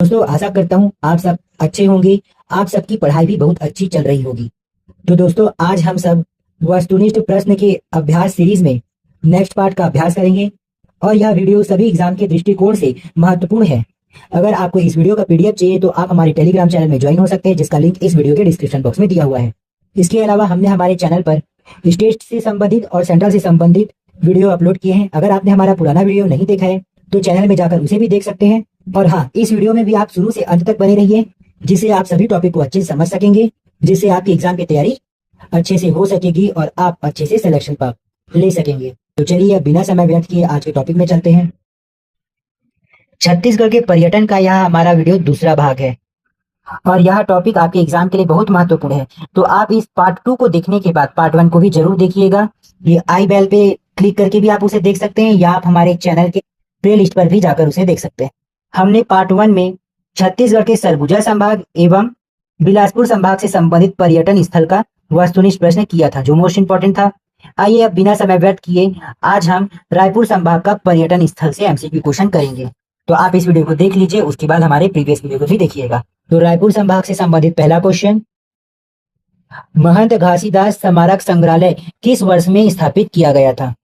दोस्तों आशा करता हूँ आप सब अच्छे होंगे। आप सबकी पढ़ाई भी बहुत अच्छी चल रही होगी। तो दोस्तों आज हम सब वस्तुनिष्ठ प्रश्न के अभ्यास सीरीज में नेक्स्ट पार्ट का अभ्यास करेंगे और यह वीडियो सभी एग्जाम के दृष्टिकोण से महत्वपूर्ण है। अगर आपको इस वीडियो का पीडीएफ चाहिए तो आप हमारे टेलीग्राम चैनल में ज्वाइन हो सकते हैं, जिसका लिंक इस वीडियो के डिस्क्रिप्शन बॉक्स में दिया हुआ है। इसके अलावा हमने हमारे चैनल पर स्टेट से संबंधित और सेंट्रल से संबंधित वीडियो अपलोड किए हैं। अगर आपने हमारा पुराना वीडियो नहीं देखा है तो चैनल में जाकर उसे भी देख सकते हैं। और हाँ, इस वीडियो में भी आप शुरू से अंत तक बने रहिए, जिससे आप सभी टॉपिक को अच्छे से समझ सकेंगे, जिससे आपकी एग्जाम की तैयारी अच्छे से हो सकेगी और आप अच्छे से सिलेक्शन पर ले सकेंगे। तो चलिए अब बिना समय व्यर्थ किए आज के टॉपिक में चलते हैं। छत्तीसगढ़ के पर्यटन का यह हमारा वीडियो दूसरा भाग है और यह टॉपिक आपके एग्जाम के लिए बहुत महत्वपूर्ण है। तो आप इस पार्ट 2 को देखने के बाद पार्ट 1 को भी जरूर देखिएगा। ये आई बेल पे क्लिक करके भी आप उसे देख सकते हैं या आप हमारे चैनल के प्ले लिस्ट पर भी जाकर उसे देख सकते हैं। हमने पार्ट 1 में छत्तीसगढ़ के सरगुजा संभाग एवं बिलासपुर संभाग से संबंधित पर्यटन स्थल का वस्तुनिष्ठ प्रश्न किया था, जो मोस्ट इंपॉर्टेंट था। आइए अब बिना समय व्यर्थ किए आज हम रायपुर संभाग का पर्यटन स्थल से एमसीक्यू क्वेश्चन करेंगे। तो आप इस वीडियो को देख लीजिए, उसके बाद हमारे प्रीवियस वीडियो को भी देखिएगा। तो रायपुर संभाग से संबंधित पहला क्वेश्चन, महंत घासीदास स्मारक संग्रहालय किस वर्ष में स्थापित किया गया था?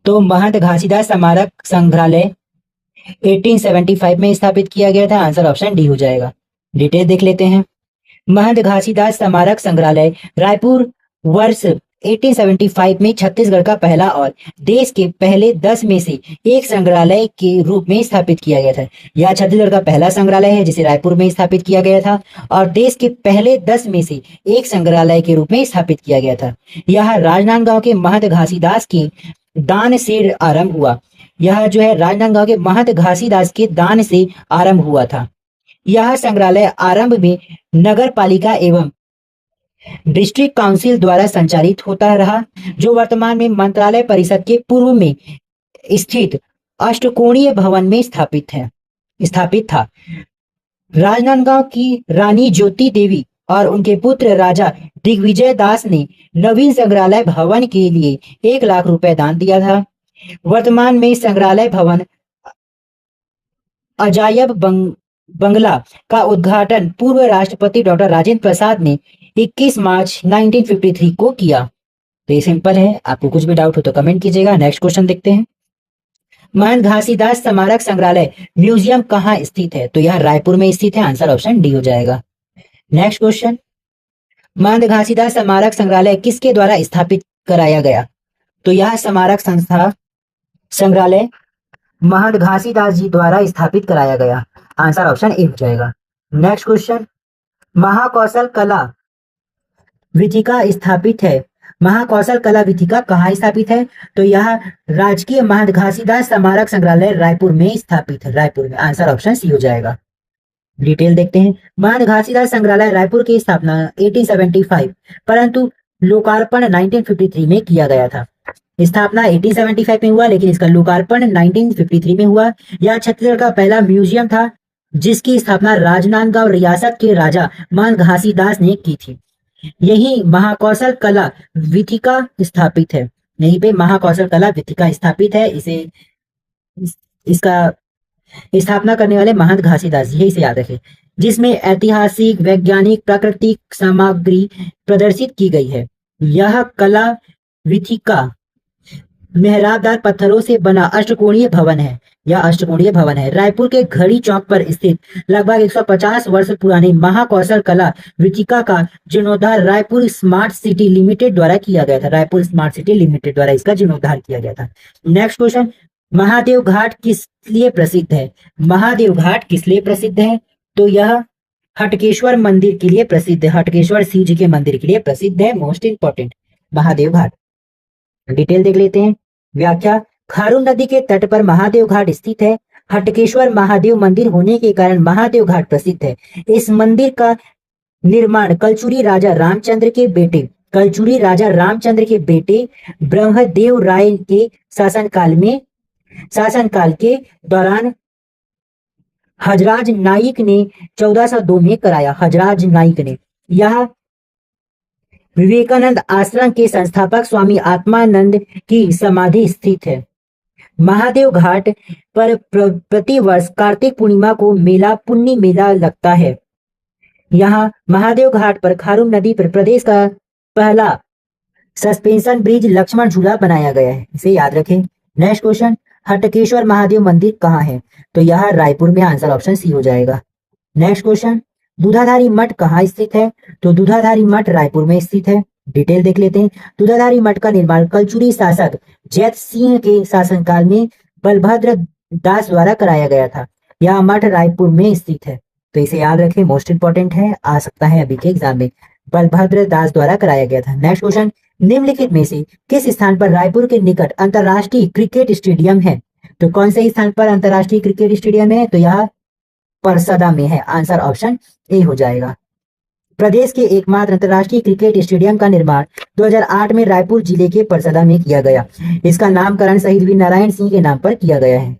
तो महंत घासीदास स्मारक संग्रहालय 1875 में स्थापित किया गया था। आंसर ऑप्शन डी हो जाएगा। डिटेल देख लेते हैं। महंत घासीदास स्मारक संग्रहालय रायपुर वर्ष 1875 में छत्तीसगढ़ का पहला और देश के पहले 10 में से एक संग्रहालय के रूप में स्थापित किया गया था। यह छत्तीसगढ़ का पहला संग्रहालय है जिसे रायपुर में स्थापित किया गया था और देश के पहले 10 में से एक संग्रहालय के रूप में स्थापित किया गया था। यह राजनांदगांव के महंत घासीदास के दान से आरंभ हुआ। यह जो है राजनांदगांव के महंत घासीदास के दान से आरंभ हुआ था। यह संग्रहालय आरंभ में नगर पालिका एवं डिस्ट्रिक्ट काउंसिल द्वारा संचालित होता रहा, जो वर्तमान में मंत्रालय परिषद के पूर्व में स्थित अष्टकोणीय भवन में स्थापित था। राजनांदगांव की रानी ज्योति देवी और उनके पुत्र राजा दिग्विजय दास ने नवीन संग्रहालय भवन के लिए 1 लाख रुपए दान दिया था। वर्तमान में संग्रहालय भवन अजायब बंगला का उद्घाटन पूर्व राष्ट्रपति डॉक्टर राजेंद्र प्रसाद ने 21 मार्च 1953 को किया। तो ये सिंपल है, आपको कुछ भी डाउट हो तो कमेंट कीजिएगा। नेक्स्ट क्वेश्चन देखते हैं। महंत घासीदास स्मारक संग्रहालय म्यूजियम कहाँ स्थित है? तो यह रायपुर में स्थित है। आंसर ऑप्शन डी हो जाएगा। नेक्स्ट क्वेश्चन, महंत घासीदास स्मारक संग्रहालय किसके द्वारा स्थापित कराया गया? तो यह स्मारक संस्था संग्रहालय महंत घासीदास जी द्वारा स्थापित कराया गया। आंसर ऑप्शन ए हो जाएगा। नेक्स्ट क्वेश्चन, महाकौशल कला विथिका स्थापित है। महाकौशल कला विथिका कहाँ स्थापित है? तो यह राजकीय महंत घासीदास स्मारक संग्रहालय रायपुर में स्थापित है। रायपुर में। आंसर ऑप्शन सी हो जाएगा। डिटेल देखते हैं। महंत घासीदास संग्रहालय रायपुर की स्थापना 1875 परंतु लोकार्पण 1953 में किया गया था। स्थापना 1875 में हुआ लेकिन इसका लोकार्पण 1953 में हुआ। यह छत्तीसगढ़ का पहला म्यूजियम था जिसकी स्थापना राजनांदगांव रियासत के राजा महंत घासीदास ने की थी। यही महाकौशल कला विथिका स्थापित है। यहीं पे महाकौशल कला विथिका स्थापित है। इसका स्थापना करने वाले महंत घासीदास जी, इसे याद रखें। जिसमें ऐतिहासिक, वैज्ञानिक, प्राकृतिक सामग्री प्रदर्शित की गई है। यह कला विथिका मेहराबदार पत्थरों से बना अष्टकोणीय भवन है। यह अष्टकोणीय भवन है। रायपुर के घड़ी चौक पर स्थित लगभग 150 वर्ष पुराने महाकौशल कला विथिका का जीर्णोद्धार रायपुर स्मार्ट सिटी लिमिटेड द्वारा किया गया था। रायपुर स्मार्ट सिटी लिमिटेड द्वारा इसका जीर्णोद्धार किया गया था। नेक्स्ट क्वेश्चन, महादेव घाट किस लिए प्रसिद्ध है? महादेव घाट किस लिए प्रसिद्ध है? तो यह हटकेश्वर मंदिर के लिए प्रसिद्ध है। हटकेश्वर शिव जी के मंदिर के लिए प्रसिद्ध है। मोस्ट इंपॉर्टेंट महादेव घाट। डिटेल देख लेते हैं। व्याख्या, खारून नदी के तट पर महादेव घाट स्थित है। हटकेश्वर महादेव मंदिर होने के कारण महादेव घाट प्रसिद्ध है। इस मंदिर का निर्माण कलचुरी राजा रामचंद्र के बेटे ब्रह्मदेव राय के शासनकाल के दौरान हजराज नाइक ने 1402 में कराया। हजराज नाइक ने। यह विवेकानंद आश्रम के संस्थापक स्वामी आत्मानंद की समाधि स्थित है। महादेव घाट पर प्रतिवर्ष कार्तिक पूर्णिमा को मेला पुन्नी मेला लगता है। यहाँ महादेव घाट पर खारून नदी पर प्रदेश का पहला सस्पेंशन ब्रिज लक्ष्मण झूला बनाया गया है, इसे याद रखें। नेक्स्ट क्वेश्चन, हटकेश्वर महादेव मंदिर कहाँ है? तो यह रायपुर में, आंसर ऑप्शन सी हो जाएगा। नेक्स्ट क्वेश्चन, दूधाधारी मठ कहाँ स्थित है? तो दूधाधारी मठ रायपुर में स्थित है। डिटेल देख लेते हैं। दूधाधारी मठ का निर्माण कलचुरी शासक जैत सिंह के शासनकाल में बलभद्र दास द्वारा कराया गया था। यह मठ रायपुर में स्थित है, तो इसे याद रखें, मोस्ट इंपॉर्टेंट है, आ सकता है अभी के एग्जाम में। बलभद्र दास द्वारा कराया गया था। नेक्स्ट क्वेश्चन, निम्नलिखित में से किस स्थान पर रायपुर के निकट अंतरराष्ट्रीय क्रिकेट स्टेडियम है? तो कौन से स्थान पर अंतरराष्ट्रीय क्रिकेट स्टेडियम है? तो यह परसदा में है, आंसर ऑप्शन ए हो जाएगा। प्रदेश के एकमात्र अंतरराष्ट्रीय क्रिकेट स्टेडियम का निर्माण 2008 में रायपुर जिले के परसदा में किया गया। इसका नामकरण शहीद वीर नारायण सिंह के नाम पर किया गया है।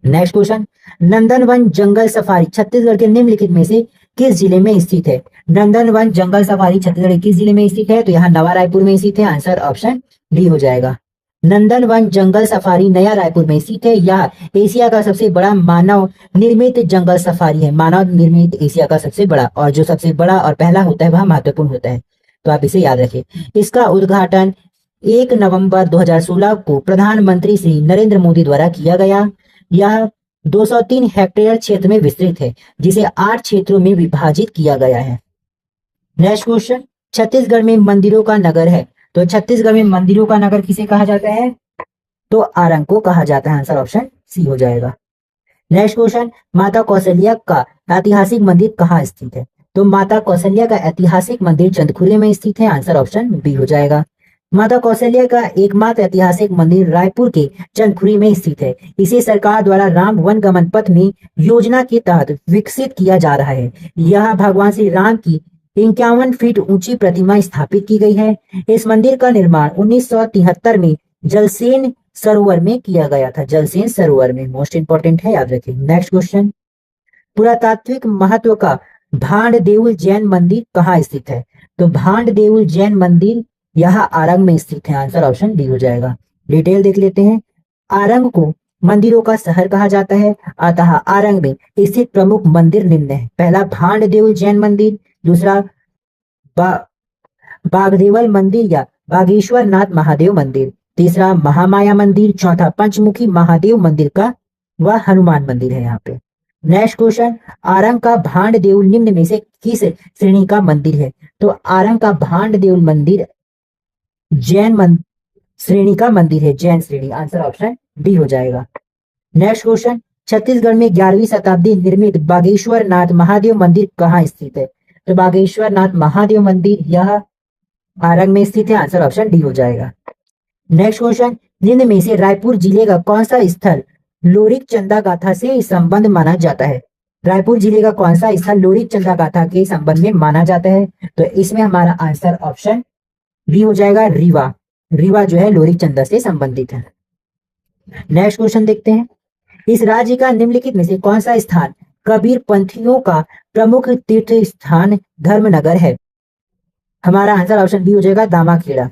नेक्स्ट क्वेश्चन, नंदनवन जंगल सफारी छत्तीसगढ़ के निम्नलिखित में से किस जिले में स्थित है? नंदनवन जंगल सफारी छत्तीसगढ़ किस जिले में स्थित है? तो यहाँ नवा रायपुर में स्थित है, आंसर ऑप्शन डी हो जाएगा। नंदनवन जंगल सफारी नया रायपुर में स्थित है। यह एशिया का सबसे बड़ा मानव निर्मित जंगल सफारी है। मानव निर्मित एशिया का सबसे बड़ा, और जो सबसे बड़ा और पहला होता है वह महत्वपूर्ण होता है, तो आप इसे याद रखें। इसका उद्घाटन 1 नवंबर 2016 को प्रधानमंत्री श्री नरेंद्र मोदी द्वारा किया गया। यह 203 हेक्टेयर क्षेत्र में विस्तृत है, जिसे 8 क्षेत्रों में विभाजित किया गया है। नेक्स्ट क्वेश्चन, छत्तीसगढ़ में मंदिरों का नगर है। तो छत्तीसगढ़ में मंदिरों का नगर किसे कहा जाता है? तो आरंग को कहा जाता है, आंसर ऑप्शन सी हो जाएगा। नेक्स्ट क्वेश्चन, माता कौशल्या का ऐतिहासिक मंदिर कहाँ स्थित है? तो माता कौशल्या का ऐतिहासिक मंदिर चंदखुरी में स्थित है, आंसर ऑप्शन बी हो जाएगा। माता कौशल्या का एकमात्र ऐतिहासिक मंदिर रायपुर के चंदखुरी में स्थित है। इसे सरकार द्वारा राम वनगमन पथ में योजना के तहत विकसित किया जा रहा है। यह भगवान श्री राम की 51 फीट ऊंची प्रतिमा स्थापित की गई है। इस मंदिर का निर्माण 1973 में जलसेन सरोवर में किया गया था। जलसेन सरोवर में, मोस्ट इंपॉर्टेंट है, याद रखें। नेक्स्ट क्वेश्चन, पुरातात्विक महत्व का भांड देउल जैन मंदिर कहाँ स्थित है? तो भांड देउल जैन मंदिर यह आरंग में स्थित है, आंसर ऑप्शन डी हो जाएगा। डिटेल देख लेते हैं। आरंग को मंदिरों का शहर कहा जाता है, अतः आरंग में स्थित प्रमुख मंदिर निम्न है। पहला भांड देउल जैन मंदिर, दूसरा बागदेवल मंदिर या बागेश्वर नाथ महादेव मंदिर, तीसरा महामाया मंदिर, चौथा पंचमुखी महादेव मंदिर का व हनुमान मंदिर है यहाँ पे। नेक्स्ट क्वेश्चन, आरंग का भांड देउल निम्न में से किस श्रेणी का मंदिर है? तो आरंग का भांड देउल मंदिर जैन श्रेणी का मंदिर है, जैन श्रेणी, आंसर ऑप्शन डी हो जाएगा। नेक्स्ट क्वेश्चन, छत्तीसगढ़ में 11वीं शताब्दी निर्मित बागेश्वर नाथ महादेव मंदिर कहाँ स्थित है? तो बागेश्वर नाथ महादेव मंदिर यह आरंग में स्थित है, आंसर ऑप्शन डी हो जाएगा। नेक्स्ट क्वेश्चन, निम्न में से रायपुर जिले का कौन सा स्थल लोरिक चंदा गाथा से संबंध माना जाता है? रायपुर जिले का कौन सा स्थल लोरिक चंदा गाथा के संबंध में माना जाता है? तो इसमें हमारा आंसर ऑप्शन बी हो जाएगा, रीवा। रीवा जो है लोरिक चंदा से संबंधित है। नेक्स्ट क्वेश्चन देखते हैं। इस राज्य का निम्नलिखित में से कौन सा स्थान कबीर पंथियों का प्रमुख तीर्थ स्थान धर्मनगर है? हमारा आंसर ऑप्शन बी हो जाएगा, दामाखेड़ा।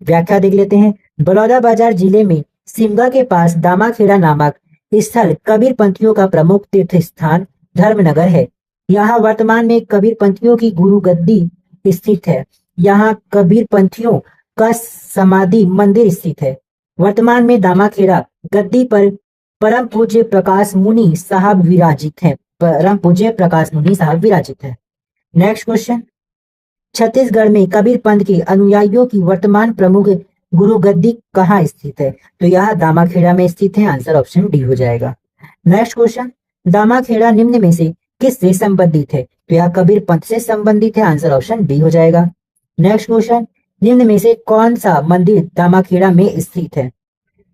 व्याख्या देख लेते हैं। बलौदाबाजार जिले में सिमगा के पास दामाखेड़ा नामक स्थल कबीर पंथियों का प्रमुख तीर्थ स्थान धर्मनगर है। यहाँ वर्तमान में कबीर पंथियों की गुरु गद्दी स्थित है। यहाँ कबीर पंथियों का समाधि मंदिर स्थित है। वर्तमान में दामाखेड़ा गद्दी पर परम पूज्य प्रकाश मुनि साहब विराजित है। परम पूज्य प्रकाश मुनि साहब विराजित है। नेक्स्ट क्वेश्चन, छत्तीसगढ़ में कबीर पंथ के अनुयायियों की वर्तमान प्रमुख गुरु गद्दी कहाँ स्थित है? तो यह दामाखेड़ा में स्थित है, आंसर ऑप्शन डी हो जाएगा। नेक्स्ट क्वेश्चन, दामाखेड़ा निम्न में से किससे संबंधित है? तो यह कबीर पंथ से संबंधित है, आंसर ऑप्शन डी हो जाएगा। नेक्स्ट क्वेश्चन, निम्न में से कौन सा मंदिर दामाखेड़ा में स्थित है?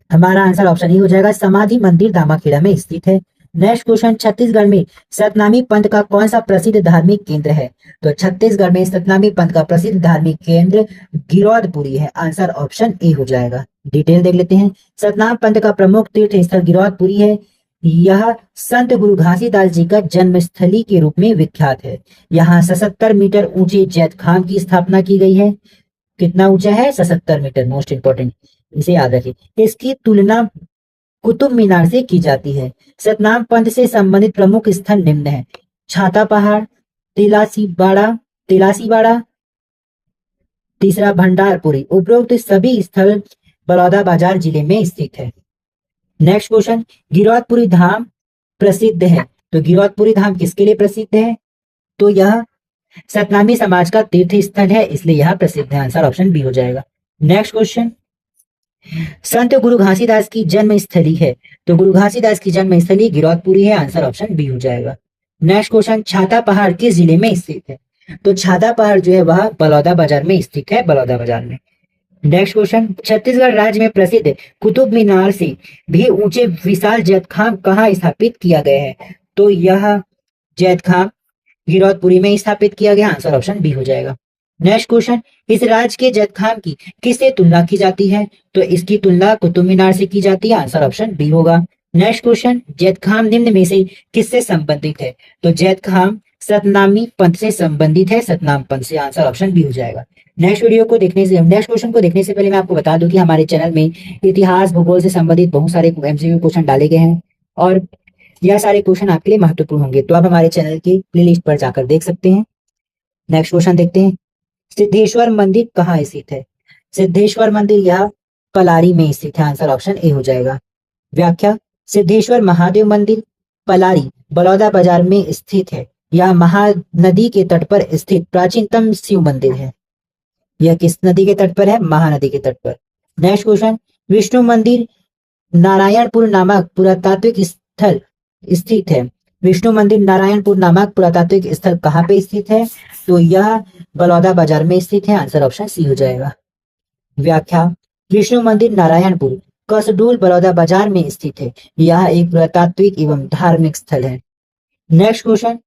हमारा आंसर ऑप्शन ई हो जाएगा, समाधि मंदिर दामाखेड़ा में स्थित है। नेक्स्ट क्वेश्चन, छत्तीसगढ़ में सतनामी पंथ का कौन सा प्रसिद्ध धार्मिक केंद्र है? तो छत्तीसगढ़ में सतनामी पंथ का प्रसिद्ध धार्मिक केंद्र गिरौदपुरी है, आंसर ऑप्शन ए हो जाएगा। डिटेल देख लेते हैं। सतनाम पंथ का प्रमुख तीर्थ स्थल गिरौदपुरी है। यह संत गुरु घासीदास जी का जन्मस्थली के रूप में विख्यात है। यहाँ 77 मीटर ऊंचे जैत खाम की स्थापना की गई है। कितना ऊंचा है? 77 मीटर, मोस्ट इंपोर्टेंट। इसे याद रखिए। इसकी तुलना कुतुब मीनार से की जाती है। सतनाम पंथ से संबंधित प्रमुख स्थल निम्न है: छाता पहाड़, तिलासीबाड़ा तिलासीबाड़ा तीसरा भंडारपुरी। उपरोक्त सभी स्थल बलौदाबाजार जिले में स्थित है। नेक्स्ट क्वेश्चन, गिरौदपुरी धाम प्रसिद्ध है। तो गिरौदपुरी धाम किसके लिए प्रसिद्ध है? तो यह सतनामी समाज का तीर्थ स्थल है, इसलिए यह प्रसिद्ध है। आंसर ऑप्शन बी हो जाएगा। नेक्स्ट क्वेश्चन, संत गुरु घासीदास की जन्म स्थली है। तो गुरु घासीदास की जन्म स्थली गिरौदपुरी है। आंसर ऑप्शन बी हो जाएगा। नेक्स्ट क्वेश्चन, छाता पहाड़ किस जिले में स्थित है? तो छाता पहाड़ जो है वह बलौदाबाजार में स्थित है, बलौदाबाजार में। नेक्स्ट क्वेश्चन, छत्तीसगढ़ राज्य में प्रसिद्ध कुतुब मीनार से भी ऊंचे विशाल जैतखाम कहाँ स्थापित किया गया है? तो यह जैतखाम गिरौदपुरी में स्थापित किया गया। आंसर ऑप्शन बी हो जाएगा। नेक्स्ट क्वेश्चन, इस राज्य के जैतखाम की किससे तुलना की जाती है? तो इसकी तुलना कुतुब मीनार से की जाती है। आंसर ऑप्शन बी होगा। नेक्स्ट क्वेश्चन, जैतखाम निम्न में से किससे संबंधित है? तो जैतखाम सतनामी पंथ से संबंधित है, सतनाम पंथ से। आंसर ऑप्शन बी हो जाएगा। नेक्स्ट क्वेश्चन को देखने से पहले मैं आपको बता दूं कि हमारे चैनल में इतिहास भूगोल से संबंधित बहुत सारे एमसीक्यू क्वेश्चन डाले गए हैं और यह सारे क्वेश्चन आपके लिए महत्वपूर्ण होंगे, तो आप हमारे चैनल की प्लेलिस्ट पर जाकर देख सकते हैं। नेक्स्ट क्वेश्चन देखते हैं, सिद्धेश्वर मंदिर कहाँ स्थित है? सिद्धेश्वर मंदिर यह पलारी में स्थित है। आंसर ऑप्शन ए हो जाएगा। व्याख्या, सिद्धेश्वर महादेव मंदिर पलारी बलौदाबाजार में स्थित है। यह महानदी के तट पर स्थित प्राचीनतम शिव मंदिर है। यह किस नदी के तट पर है? महानदी के तट पर। नेक्स्ट क्वेश्चन, विष्णु मंदिर नारायणपुर नामक पुरातात्विक स्थल स्थित है। विष्णु मंदिर नारायणपुर नामक पुरातात्विक स्थल कहाँ पे स्थित है? तो यह बलौदाबाजार में स्थित है। आंसर ऑप्शन सी हो जाएगा। व्याख्या, विष्णु मंदिर नारायणपुर कसडोल बलौदाबाजार में स्थित है। यह एक पुरातात्विक एवं धार्मिक स्थल है। नेक्स्ट क्वेश्चन,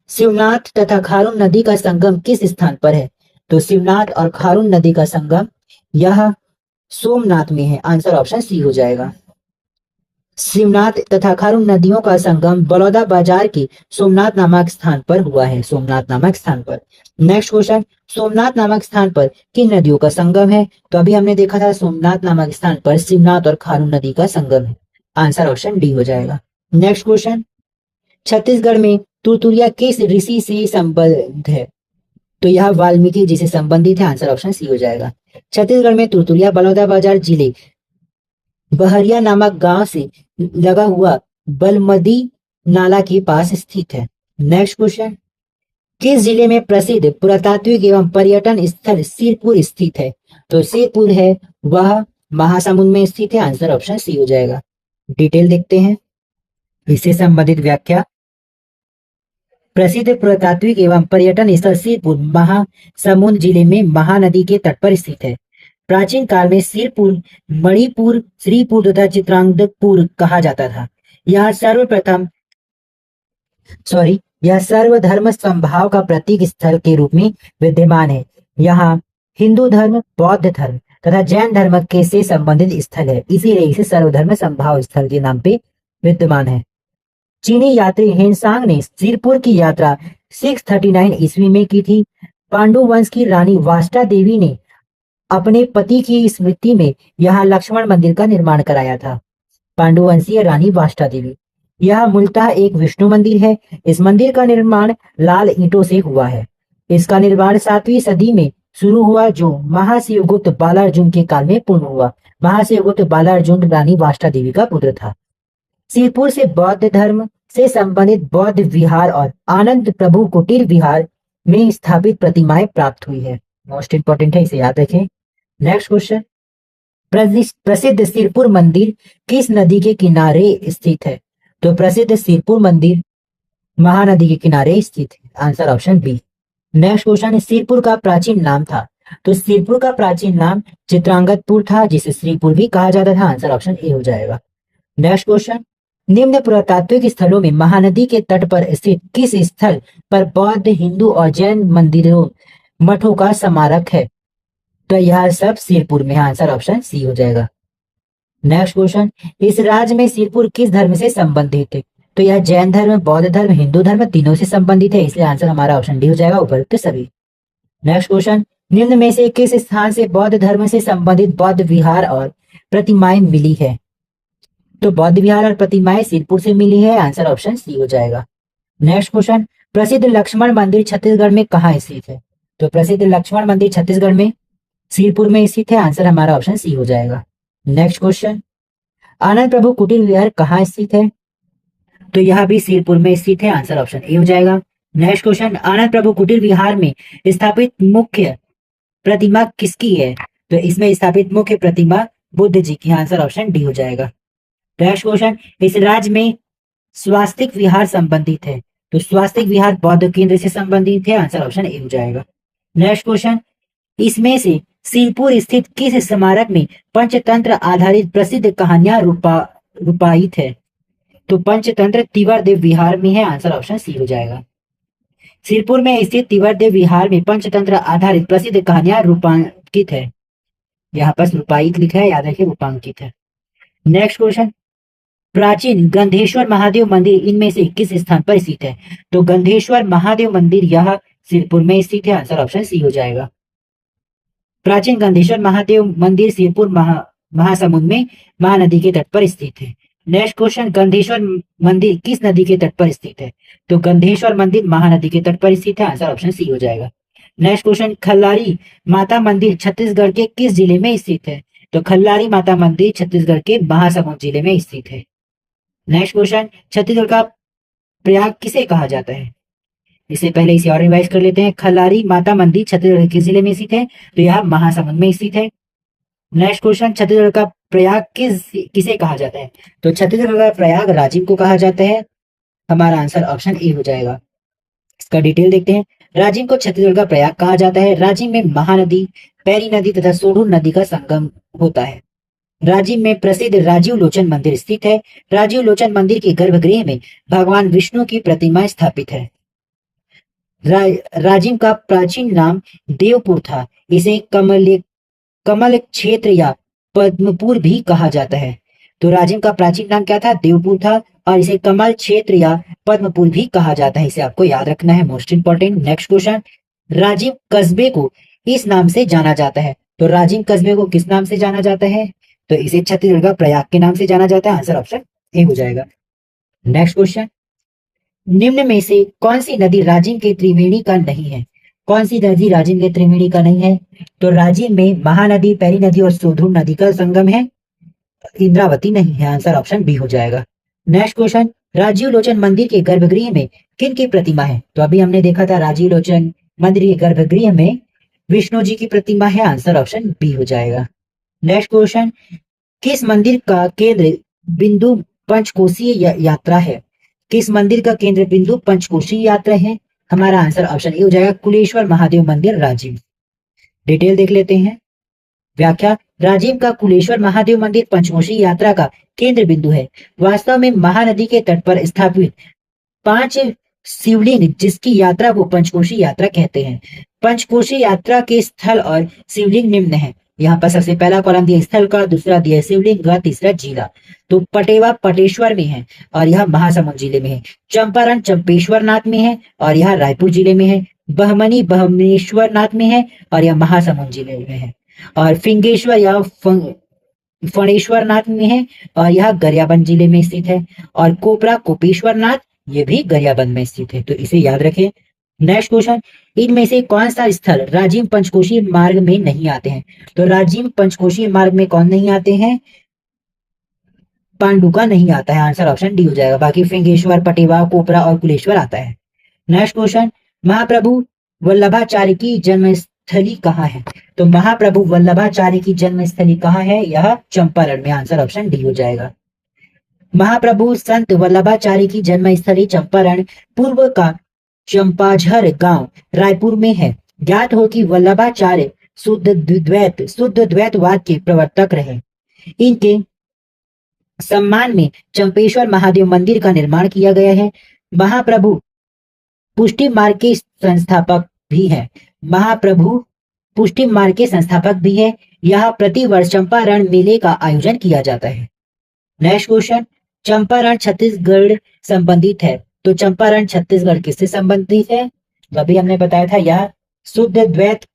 शिवनाथ तथा खारून नदी का संगम किस स्थान पर है? तो शिवनाथ और खारून नदी का संगम यह सोमनाथ में है। आंसर ऑप्शन सी हो जाएगा। शिवनाथ तथा खारून नदियों का संगम बलौदाबाजार के सोमनाथ नामक स्थान पर हुआ है, सोमनाथ नामक स्थान पर। नेक्स्ट क्वेश्चन, सोमनाथ नामक स्थान पर किन नदियों का संगम है? तो अभी हमने देखा था सोमनाथ नामक स्थान पर शिवनाथ और खारून नदी का संगम है। आंसर ऑप्शन डी हो जाएगा। नेक्स्ट क्वेश्चन, छत्तीसगढ़ में तुरतुरिया किस ऋषि से संबंध है? तो यह वाल्मीकि जी से संबंधित है। आंसर ऑप्शन सी हो जाएगा। छत्तीसगढ़ में तुरतुरिया बलौदाबाजार जिले बहरिया नामक गांव से लगा हुआ बलमदी नाला के पास स्थित है। नेक्स्ट क्वेश्चन, किस जिले में प्रसिद्ध पुरातात्विक एवं पर्यटन स्थल सिरपुर स्थित है? तो सिरपुर है वह महासमुंद में स्थित है। आंसर ऑप्शन सी हो जाएगा। डिटेल देखते हैं, इससे संबंधित व्याख्या, प्रसिद्ध पुरातात्विक एवं पर्यटन स्थल सिरपुर महासमुंद जिले में महानदी के तट पर स्थित है। प्राचीन काल में सिरपुर मणिपुर, श्रीपुर तथा चित्रांगदपुर कहा जाता था। यह सर्वधर्म समभाव का प्रतीक स्थल के रूप में विद्यमान है। यहाँ हिंदू धर्म, बौद्ध धर्म तथा जैन धर्म के से संबंधित स्थल है, इसीलिए इसे सर्वधर्म समभाव स्थल के नाम पे विद्यमान है। चीनी यात्री हेनसांग ने सिरपुर की यात्रा 639 ईस्वी में की थी। पांडु वंश की रानी वाष्टा देवी ने अपने पति की स्मृति में यहाँ लक्ष्मण मंदिर का निर्माण कराया था। पांडुवंशीय रानी वाष्टा देवी, यह मूलतः एक विष्णु मंदिर है। इस मंदिर का निर्माण लाल ईंटों से हुआ है। इसका निर्माण 7वीं सदी में शुरू हुआ, जो महाशिवगुप्त बालार्जुन के काल में पूर्ण हुआ। महाशिवगुप्त बालार्जुन रानी वाष्टा देवी का पुत्र था। सिरपुर से बौद्ध धर्म से संबंधित बौद्ध विहार और आनंद प्रभु कुटीर विहार में स्थापित प्रतिमाएं प्राप्त हुई है। मोस्ट इंपॉर्टेंट है, इसे याद रखें। नेक्स्ट क्वेश्चन, प्रसिद्ध सिरपुर मंदिर किस नदी के किनारे स्थित है? तो प्रसिद्ध सिरपुर मंदिर महानदी के किनारे स्थित है। Answer option B. Next question, Sirpur का प्राचीन नाम था? तो सिरपुर का प्राचीन नाम चित्रांगदपुर था, जिसे श्रीपुर भी कहा जाता था। आंसर ऑप्शन ए हो जाएगा। नेक्स्ट क्वेश्चन, निम्न पुरातात्विक स्थलों में महानदी के तट पर स्थित किस स्थल पर बौद्ध, हिंदू और जैन मंदिरों, मठों का स्मारक है? तो यह सब सिरपुर में है। आंसर ऑप्शन सी हो जाएगा। नेक्स्ट क्वेश्चन, इस राज्य में सिरपुर किस धर्म से संबंधित है? तो यह जैन धर्म, बौद्ध धर्म, हिंदू धर्म तीनों से संबंधित है, इसलिए आंसर हमारा ऑप्शन डी हो जाएगा, उपरोक्त सभी। नेक्स्ट क्वेश्चन, निम्न में से किस स्थान से बौद्ध धर्म से संबंधित बौद्ध विहार और प्रतिमाएं मिली है? तो बौद्ध विहार और प्रतिमाएं सिरपुर से मिली है, आंसर ऑप्शन सी हो जाएगा। नेक्स्ट क्वेश्चन, प्रसिद्ध लक्ष्मण मंदिर छत्तीसगढ़ में कहाँ स्थित है? तो प्रसिद्ध लक्ष्मण मंदिर छत्तीसगढ़ में सिरपुर में स्थित है, आंसर हमारा ऑप्शन सी हो जाएगा। नेक्स्ट क्वेश्चन, आनंद प्रभु कुटीर विहार कहाँ स्थित है? तो यह भी सिरपुर में स्थित है, आंसर ऑप्शन ए हो जाएगा। नेक्स्ट क्वेश्चन, आनंद प्रभु कुटीर विहार में स्थापित मुख्य प्रतिमा किसकी है? तो इसमें स्थापित मुख्य प्रतिमा बुद्ध जी की, आंसर ऑप्शन डी हो जाएगा। नेक्स्ट क्वेश्चन, इस राज्य में स्वास्तिक विहार संबंधित है? तो स्वास्तिक विहार बौद्ध केंद्र से संबंधित है, आंसर ऑप्शन ए हो जाएगा। नेक्स्ट क्वेश्चन, इसमें से सिरपुर स्थित किस स्मारक में पंचतंत्र आधारित प्रसिद्ध कहानियां रूपायित है? तो पंचतंत्र तिवारदेव विहार में है, आंसर ऑप्शन सी हो जाएगा। सिरपुर में स्थित तिवारदेव विहार में पंचतंत्र आधारित प्रसिद्ध कहानियां रूपांकित है। यहाँ पर रूपायित लिखा है, याद रखिए रूपांकित है। नेक्स्ट क्वेश्चन, प्राचीन गंधेश्वर महादेव मंदिर इनमें से किस स्थान पर स्थित है? तो गंधेश्वर महादेव मंदिर यह सिरपुर में स्थित है, आंसर ऑप्शन सी हो जाएगा। प्राचीन गंधेश्वर महादेव मंदिर सिरपुर महासमुंद में महानदी के तट पर स्थित है। नेक्स्ट क्वेश्चन, गंधेश्वर मंदिर किस नदी के तट पर स्थित है? तो गंधेश्वर मंदिर महानदी के तट पर स्थित है, आंसर ऑप्शन सी हो जाएगा। नेक्स्ट क्वेश्चन, खल्लारी माता मंदिर छत्तीसगढ़ के किस जिले में स्थित है? तो खल्लारी माता मंदिर छत्तीसगढ़ के महासमुंद जिले में स्थित है। नेक्स्ट क्वेश्चन, छत्तीसगढ़ का प्रयाग किसे कहा जाता है? इससे पहले इसे और रिवाइज कर लेते हैं। खल्लारी माता मंदिर छत्तीसगढ़ के जिले में स्थित है, तो यह महासमुंद में स्थित है। नेक्स्ट क्वेश्चन, छत्तीसगढ़ का प्रयाग किसे कहा जाता है? तो छत्तीसगढ़ का प्रयाग राजिम को कहा जाता है, हमारा आंसर ऑप्शन ए हो जाएगा। इसका डिटेल देखते हैं। राजिम को छत्तीसगढ़ का प्रयाग कहा जाता है। राजिम में महानदी, पैरी नदी तथा सोढूर नदी का संगम होता है। राजिम में प्रसिद्ध राजीव लोचन मंदिर स्थित है। राजीव लोचन मंदिर के गर्भगृह में भगवान विष्णु की प्रतिमा स्थापित है। राजिम का प्राचीन नाम देवपुर था। इसे कमल क्षेत्र या पद्मपुर भी कहा जाता है। तो राजिम का प्राचीन नाम क्या था? देवपुर था, और इसे कमल क्षेत्र या पद्मपुर भी कहा जाता है। इसे आपको याद रखना है, most important. Next question, Rajim कस्बे को इस नाम से जाना जाता है। तो राजिम कस्बे को किस नाम से जाना जाता है? तो इसे छत्तीसगढ़ का प्रयाग के नाम से जाना जाता है, आंसर ऑप्शन ए हो जाएगा। नेक्स्ट क्वेश्चन, निम्न में से कौन सी नदी राजिम के त्रिवेणी का नहीं है? कौन सी नदी राजिम के त्रिवेणी का नहीं है? तो राजिम में महानदी, पैरी नदी और सोढूर नदी का संगम है, इंद्रावती नहीं है, आंसर ऑप्शन बी हो जाएगा। नेक्स्ट क्वेश्चन, राजीव लोचन मंदिर के गर्भगृह में किन की प्रतिमा है? तो अभी हमने देखा था राजीव लोचन मंदिर के गर्भगृह में विष्णु जी की प्रतिमा है, आंसर ऑप्शन बी हो जाएगा। नेक्स्ट क्वेश्चन, किस मंदिर का केंद्र बिंदु पंचकोशीय यात्रा है? किस मंदिर का केंद्र बिंदु पंचकोशीय यात्रा है? हमारा आंसर ऑप्शन ए हो जाएगा, कुलेश्वर महादेव मंदिर राजिम। डिटेल देख लेते हैं। व्याख्या, राजिम का कुलेश्वर महादेव मंदिर पंचकोशी यात्रा का केंद्र बिंदु है। वास्तव में महानदी के तट पर स्थापित 5 शिवलिंग जिसकी यात्रा को पंचकोशी यात्रा कहते हैं। पंचकोशी यात्रा के स्थल और शिवलिंग निम्न है। यहाँ पर सबसे पहला कॉलम दिया स्थल का, दूसरा दिया शिवलिंग का, तीसरा जिला। तो पटेवा पटेश्वर में है और यह महासमुंद जिले में है। चंपारण चंपेश्वर नाथ में है और यह रायपुर जिले में है। बहमनी बहमेश्वर नाथ में है और यह महासमुंद जिले में है। और फिंगेश्वर या फणेश्वर नाथ में है और यह गरियाबंद जिले में स्थित है। और कोपरा कोपेश्वर नाथ ये भी गरियाबंद में स्थित है, तो इसे याद रखें। नेक्स्ट क्वेश्चन, इनमें से कौन सा स्थल राजिम पंचकोशी मार्ग में नहीं आते हैं? तो राजिम पंचकोशी मार्ग में कौन नहीं आते हैं? पांडुका नहीं आता है, आंसर ऑप्शन डी हो जाएगा। बाकी फिंगेश्वर, पटेवा, कोपरा और कुलेश्वर आता है। नेक्स्ट क्वेश्चन, महाप्रभु वल्लभाचार्य की जन्मस्थली कहाँ है? तो महाप्रभु वल्लभाचार्य की जन्मस्थली कहाँ है? यह चंपारण में, आंसर ऑप्शन डी हो जाएगा। महाप्रभु संत वल्लभाचार्य की जन्मस्थली चंपारण पूर्व का चंपाझर गांव रायपुर में है। ज्ञात हो कि वल्लभाचार्य शुद्ध द्वैतवाद के प्रवर्तक रहे। इनके सम्मान में चंपेश्वर महादेव मंदिर का निर्माण किया गया है। महाप्रभु पुष्टि मार्ग के संस्थापक भी है। महाप्रभु पुष्टि मार्ग के संस्थापक भी है। यह प्रतिवर्ष चंपारण मेले का आयोजन किया जाता है। नेक्स्ट क्वेश्चन, चंपारण छत्तीसगढ़ संबंधित है। तो चंपारण छत्तीसगढ़ किससे संबंधित है? तो अभी हमने बताया था यह शुद्ध द्वैत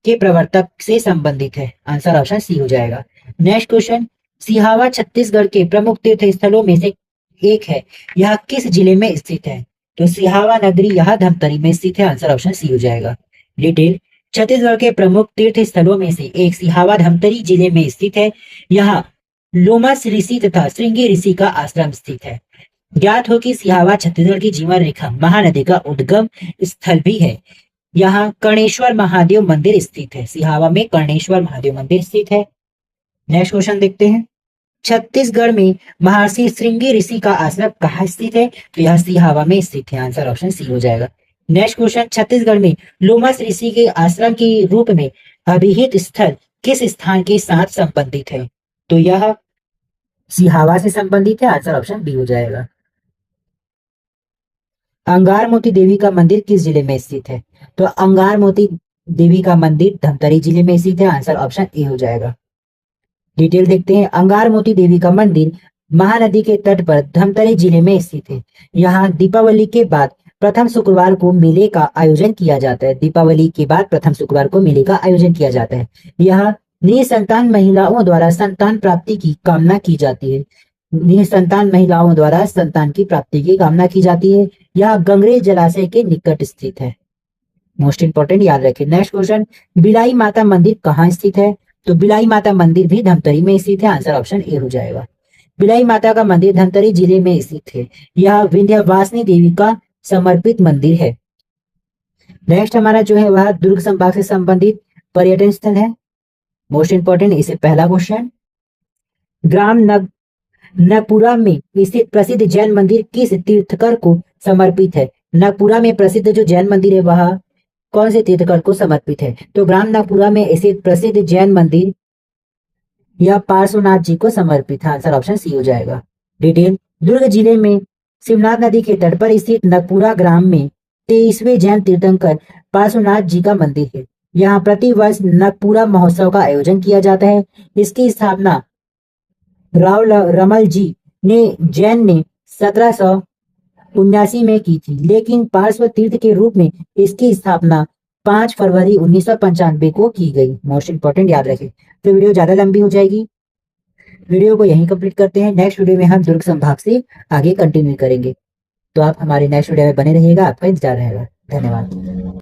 के प्रवर्तक से संबंधित है, आंसर ऑप्शन सी हो जाएगा। नेक्स्ट क्वेश्चन, सिहावा छत्तीसगढ़ के प्रमुख तीर्थ स्थलों में से एक है, यह किस जिले में स्थित है? तो सिहावा नगरी यह धमतरी में स्थित है, आंसर ऑप्शन सी हो जाएगा। डिटेल, छत्तीसगढ़ के प्रमुख तीर्थ स्थलों में से एक सिहावा धमतरी जिले में स्थित है। यहाँ लोमस ऋषि तथा श्रृंगी ऋषि का आश्रम स्थित है। ज्ञात हो कि सिहावा छत्तीसगढ़ की जीवन रेखा महानदी का उद्गम स्थल भी है। यहाँ कर्णेश्वर महादेव मंदिर स्थित है। सिहावा में कर्णेश्वर महादेव मंदिर स्थित है। नेक्स्ट क्वेश्चन देखते हैं, छत्तीसगढ़ में महर्षि श्रृंगी ऋषि का आश्रम कहाँ स्थित है? तो यह सिहावा में स्थित है, आंसर ऑप्शन सी हो जाएगा। नेक्स्ट क्वेश्चन, छत्तीसगढ़ में लोमस ऋषि के आश्रम के रूप में अभिहित स्थल किस स्थान के साथ संबंधित है? तो यह सिहावा से संबंधित है, आंसर ऑप्शन बी हो जाएगा। अंगार मोती देवी का मंदिर किस जिले में स्थित है? तो अंगार मोती देवी का मंदिर धमतरी जिले में स्थित है, आंसर ऑप्शन ए हो जाएगा। डिटेल देखते हैं, अंगार मोती देवी का मंदिर महानदी के तट पर धमतरी जिले में स्थित है। यहाँ दीपावली के बाद प्रथम शुक्रवार को मेले का आयोजन किया जाता है। दीपावली के बाद प्रथम शुक्रवार को मेले का आयोजन किया जाता है। यहाँ निसंतान महिलाओं द्वारा संतान प्राप्ति की कामना की जाती है। निसंतान महिलाओं द्वारा संतान की प्राप्ति की कामना की जाती है। यह गंगरेल जलाशय के निकट स्थित है। मोस्ट इंपोर्टेंट याद रखें। नेक्स्ट क्वेश्चन, बिलाई माता मंदिर कहाँ स्थित है? तो बिलाई माता मंदिर भी धमतरी में स्थित है, आंसर ऑप्शन ए हो जाएगा। बिलाई माता का मंदिर धमतरी जिले में स्थित है। यह विंध्यवासिनी देवी का समर्पित मंदिर है। नेक्स्ट हमारा जो है वह दुर्ग संभाग से संबंधित पर्यटन स्थल है। मोस्ट इंपोर्टेंट, इसे पहला क्वेश्चन, ग्राम नगपुरा में स्थित प्रसिद्ध जैन मंदिर किस तीर्थकर को समर्पित है? नगपुरा में प्रसिद्ध जो जैन मंदिर है वह कौन से तीर्थकर को समर्पित है? तो ग्राम नगपुरा में स्थित प्रसिद्ध जैन मंदिर यह पार्श्वनाथ जी को समर्पित है, आंसर ऑप्शन सी हो जाएगा। डिटेल, दुर्ग जिले में शिवनाथ नदी के तट पर स्थित नगपुरा ग्राम में 23वें जैन तीर्थंकर पार्श्वनाथ जी का मंदिर है। यहाँ प्रतिवर्ष नगपुरा महोत्सव का आयोजन किया जाता है। इसकी स्थापना राव रमल जी ने 1779 में की थी, लेकिन पार्श्व तीर्थ के रूप में इसकी स्थापना 5 फरवरी 1995 को की गई। मोस्ट इंपोर्टेंट याद रखें। तो वीडियो ज्यादा लंबी हो जाएगी, वीडियो को यहीं कंप्लीट करते हैं। नेक्स्ट वीडियो में हम दुर्ग संभाग से आगे कंटिन्यू करेंगे। तो आप हमारे नेक्स्ट वीडियो में बने रहिएगा, आपका इंतजार रहेगा। धन्यवाद।